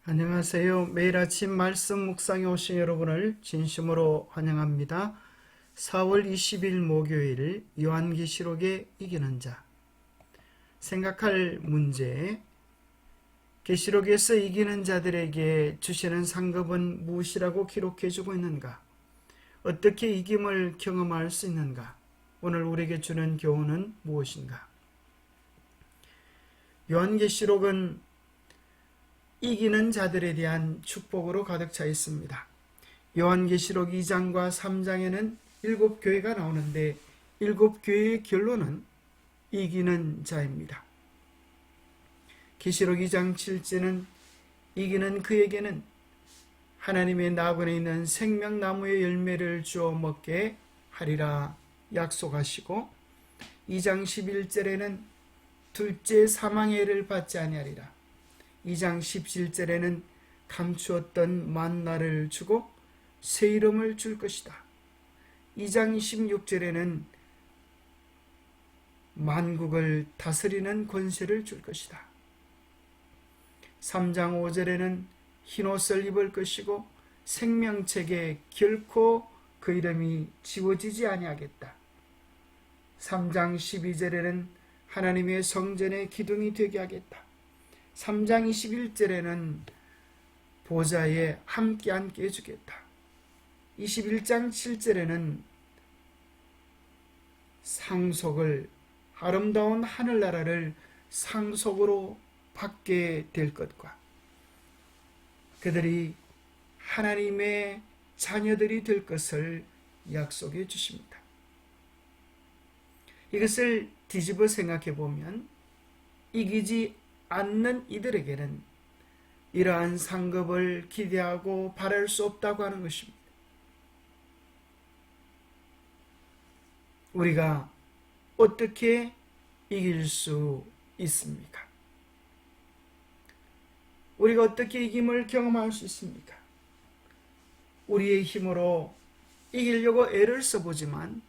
안녕하세요. 매일 아침 말씀 묵상에 오신 여러분을 진심으로 환영합니다. 4월 20일 목요일 요한계시록의 이기는 자. 생각할 문제. 계시록에서 이기는 자들에게 주시는 상급은 무엇이라고 기록해주고 있는가? 어떻게 이김을 경험할 수 있는가? 오늘 우리에게 주는 교훈은 무엇인가? 요한계시록은 이기는 자들에 대한 축복으로 가득 차 있습니다. 요한계시록 2장과 3장에는 7교회가 나오는데 7교회의 결론은 이기는 자입니다. 계시록 2장 7절은 이기는 그에게는 하나님의 나그네에 있는 생명나무의 열매를 주어 먹게 하리라 약속하시고, 2장 11절에는 둘째 사망의 해를 받지 아니하리라, 2장 17절에는 감추었던 만나를 주고 새 이름을 줄 것이다. 2장 16절에는 만국을 다스리는 권세를 줄 것이다. 3장 5절에는 흰옷을 입을 것이고 생명책에 결코 그 이름이 지워지지 아니하겠다. 3장 12절에는 하나님의 성전의 기둥이 되게 하겠다. 3장 21절에는 보좌에 함께 앉게 해주겠다. 21장 7절에는 상속을, 아름다운 하늘나라를 상속으로 받게 될 것과 그들이 하나님의 자녀들이 될 것을 약속해 주십니다. 이것을 뒤집어 생각해 보면 이기지 않는 이들에게는 이러한 상급을 기대하고 바랄 수 없다고 하는 것입니다. 우리가 어떻게 이길 수 있습니까? 우리가 어떻게 이김을 경험할 수 있습니까? 우리의 힘으로 이기려고 애를 써보지만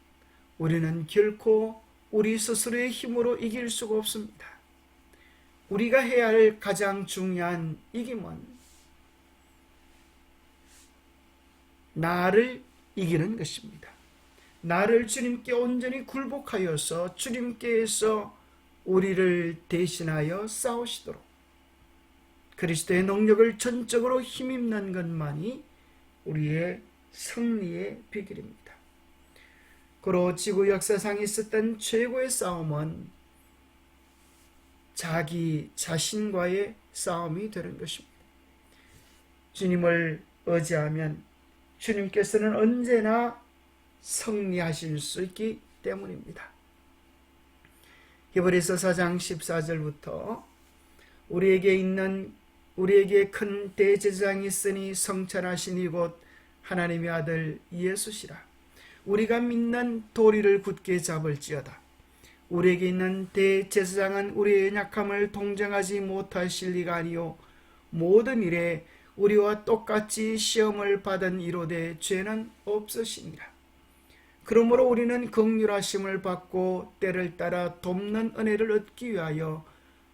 우리는 결코 우리 스스로의 힘으로 이길 수가 없습니다. 우리가 해야 할 가장 중요한 이김은 나를 이기는 것입니다. 나를 주님께 온전히 굴복하여서 주님께서 우리를 대신하여 싸우시도록 그리스도의 능력을 전적으로 힘입는 것만이 우리의 승리의 비결입니다. 그로 지구 역사상에 있었던 최고의 싸움은 자기 자신과의 싸움이 되는 것입니다. 주님을 의지하면 주님께서는 언제나 승리하실 수 있기 때문입니다. 히브리서 4장 14절부터 우리에게 큰 대제사장이 있으니 성천하신 이곳 하나님의 아들 예수시라. 우리가 믿는 도리를 굳게 잡을지어다. 우리에게 있는 대제사장은 우리의 약함을 동정하지 못하실 리가 아니요 모든 일에 우리와 똑같이 시험을 받은 이로되 죄는 없으시니라. 그러므로 우리는 긍휼하심을 받고 때를 따라 돕는 은혜를 얻기 위하여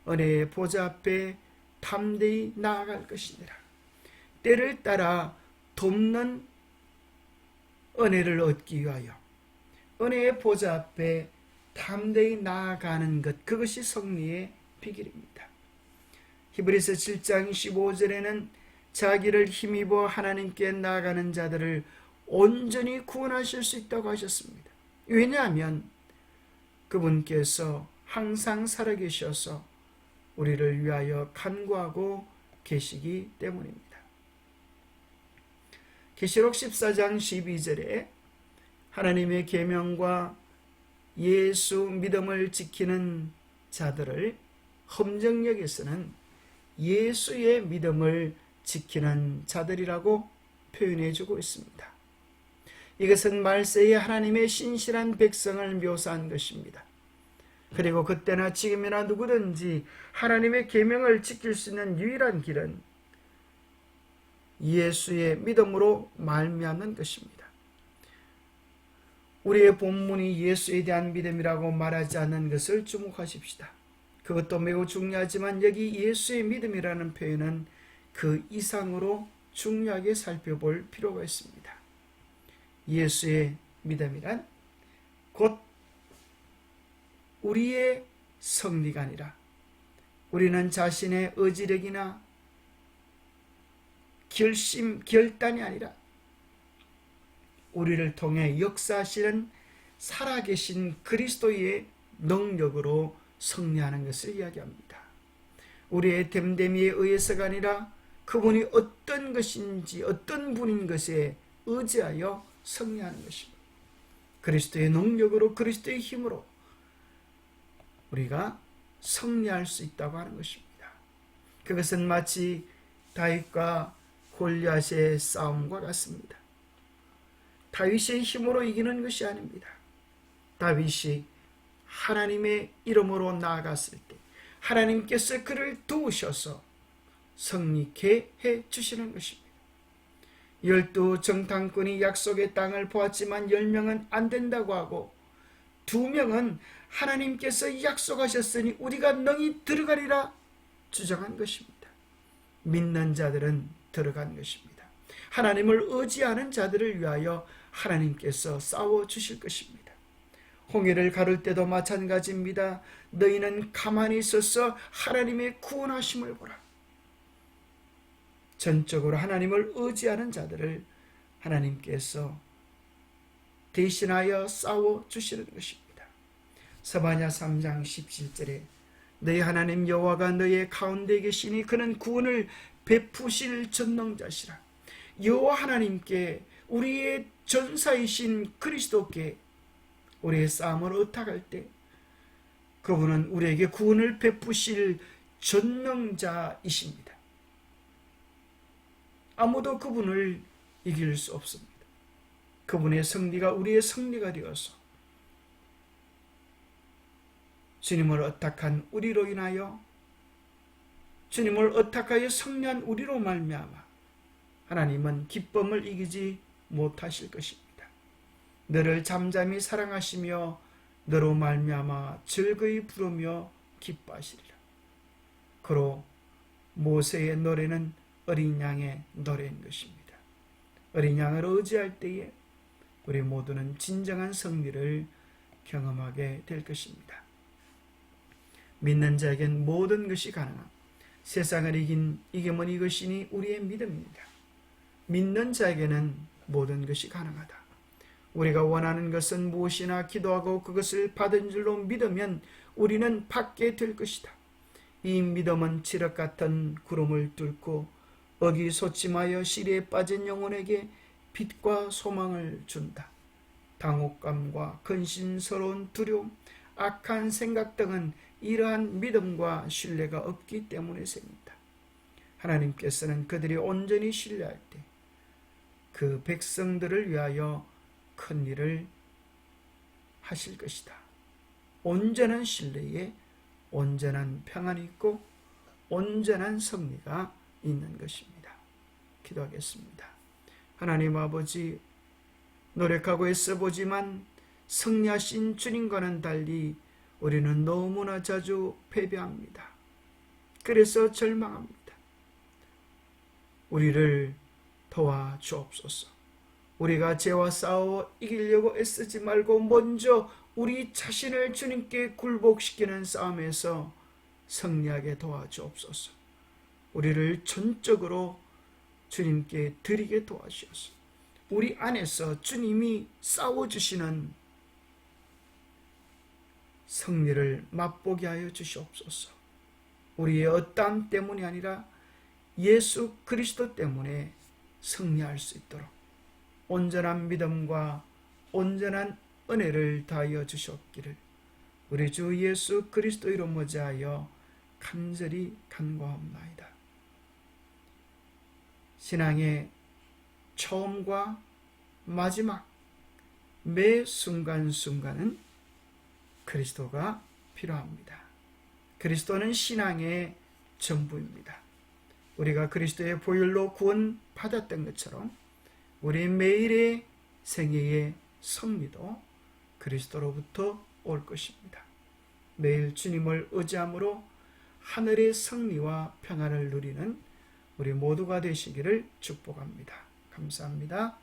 은혜의 보좌 앞에 담대히 나아갈 것이니라. 때를 따라 돕는 은혜를 얻기 위하여 은혜의 보좌 앞에 담대히 나아가는 것, 그것이 승리의 비결입니다. 히브리서 7장 15절에는 자기를 힘입어 하나님께 나아가는 자들을 온전히 구원하실 수 있다고 하셨습니다. 왜냐하면 그분께서 항상 살아계셔서 우리를 위하여 간구하고 계시기 때문입니다. 계시록 14장 12절에 하나님의 계명과 예수 믿음을 지키는 자들을 험정역에서는 예수의 믿음을 지키는 자들이라고 표현해주고 있습니다. 이것은 말세에 하나님의 신실한 백성을 묘사한 것입니다. 그리고 그때나 지금이나 누구든지 하나님의 계명을 지킬 수 있는 유일한 길은 예수의 믿음으로 말미암는 것입니다. 우리의 본문이 예수에 대한 믿음이라고 말하지 않는 것을 주목하십시다. 그것도 매우 중요하지만 여기 예수의 믿음이라는 표현은 그 이상으로 중요하게 살펴볼 필요가 있습니다. 예수의 믿음이란 곧 우리의 성리가 아니라 우리는 자신의 의지력이나 결단이 아니라 우리를 통해 역사하시는 살아계신 그리스도의 능력으로 승리하는 것을 이야기합니다. 우리의 됨됨이에 의해서가 아니라 그분이 어떤 것인지 어떤 분인 것에 의지하여 승리하는 것입니다. 그리스도의 능력으로 그리스도의 힘으로 우리가 승리할 수 있다고 하는 것입니다. 그것은 마치 다윗과 골리앗의 싸움과 같습니다. 다윗의 힘으로 이기는 것이 아닙니다. 다윗이 하나님의 이름으로 나아갔을 때 하나님께서 그를 도우셔서 승리케 해 주시는 것입니다. 12 정탐꾼이 약속의 땅을 보았지만 10명은 안 된다고 하고 2명은 하나님께서 약속하셨으니 우리가 능히 들어가리라 주장한 것입니다. 믿는 자들은 들어간 것입니다. 하나님을 의지하는 자들을 위하여 하나님께서 싸워주실 것입니다. 홍해를 가를 때도 마찬가지입니다. 너희는 가만히 있어서 하나님의 구원하심을 보라. 전적으로 하나님을 의지하는 자들을 하나님께서 대신하여 싸워주시는 것입니다. 스바냐 3장 17절에 너희 하나님 여호와가 너희 가운데 계시니 그는 구원을 베푸실 전능자시라. 여호와 하나님께 우리의 전사이신 그리스도께 우리의 싸움을 의탁할 때 그분은 우리에게 구원을 베푸실 전능자이십니다. 아무도 그분을 이길 수 없습니다. 그분의 승리가 우리의 승리가 되어서 주님을 의탁한 우리로 인하여 주님을 의탁하여 승리한 우리로 말미암아 하나님은 기쁨을 이기지 못하실 것입니다. 너를 잠잠히 사랑하시며 너로 말미암아 즐거이 부르며 기뻐하시리라. 그로 모세의 노래는 어린 양의 노래인 것입니다. 어린 양을 의지할 때에 우리 모두는 진정한 승리를 경험하게 될 것입니다. 믿는 자에겐 모든 것이 가능한 세상을 이김은 이것이니 우리의 믿음입니다. 믿는 자에게는 모든 것이 가능하다. 우리가 원하는 것은 무엇이나 기도하고 그것을 받은 줄로 믿으면 우리는 받게 될 것이다. 이 믿음은 칠흑 같은 구름을 뚫고 어기소침하여 시리에 빠진 영혼에게 빛과 소망을 준다. 당혹감과 근심스러운 두려움, 악한 생각 등은 이러한 믿음과 신뢰가 없기 때문에 생긴다. 하나님께서는 그들이 온전히 신뢰할 때 그 백성들을 위하여 큰 일을 하실 것이다. 온전한 신뢰에 온전한 평안이 있고 온전한 승리가 있는 것입니다. 기도하겠습니다. 하나님 아버지, 노력하고 애써보지만 승리하신 주님과는 달리 우리는 너무나 자주 패배합니다. 그래서 절망합니다. 우리를 도와주옵소서. 우리가 죄와 싸워 이기려고 애쓰지 말고 먼저 우리 자신을 주님께 굴복시키는 싸움에서 승리하게 도와주옵소서. 우리를 전적으로 주님께 드리게 도와주셔서 우리 안에서 주님이 싸워주시는 승리를 맛보게 하여 주시옵소서. 우리의 어떠함 때문이 아니라 예수 그리스도 때문에 승리할 수 있도록 온전한 믿음과 온전한 은혜를 다하여 주셨기를 우리 주 예수 그리스도 이름 모자하여 간절히 간구하옵나이다. 신앙의 처음과 마지막 매 순간순간은 그리스도가 필요합니다. 그리스도는 신앙의 전부입니다. 우리가 그리스도의 보혈로 구원 받았던 것처럼 우리 매일의 생애의 승리도 그리스도로부터 올 것입니다. 매일 주님을 의지함으로 하늘의 승리와 평안을 누리는 우리 모두가 되시기를 축복합니다. 감사합니다.